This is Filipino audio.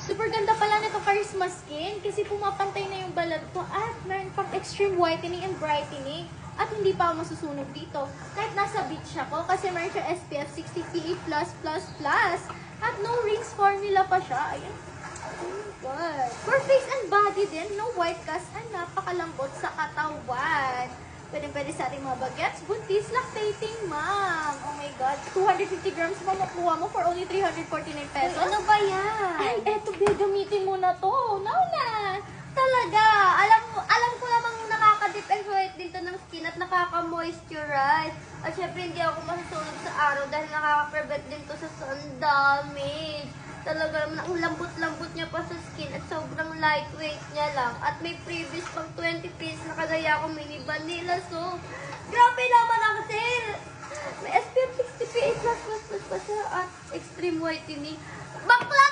Super ganda pala nito Charisma Skin kasi pumapantay na yung balat ko at meron pang extreme whitening and brightening. At hindi pa ako masusunog dito. Kahit nasa beach ako kasi meron siya SPF 60 PA+++. At no rings formula pa siya. Ayan. What? For face and body din, no white cast and napakalambot sa katawan. Pwede sa ating mga bagets, buntis, lactating mom. Oh my God. 250 grams pa makuha mo for only 349 pesos. Ano ba yan? Ay, eto, be, gamitin mo na to. Now na. Talaga. Alam ko namang nakaka-dip and white din to ng skin at nakaka-moisturize. At syempre, hindi ako masusunog sa araw dahil nakaka-prevent din to sa sun damage. Talaga naman, ang lambot-lambot niya pa sa skin at sobrang lightweight niya lang. At may previous pang 20 piece na kagaya ko mini vanilla. So, grabe naman ang sale! May SPF 60 PA++ pa siya at extreme whitening. Bakla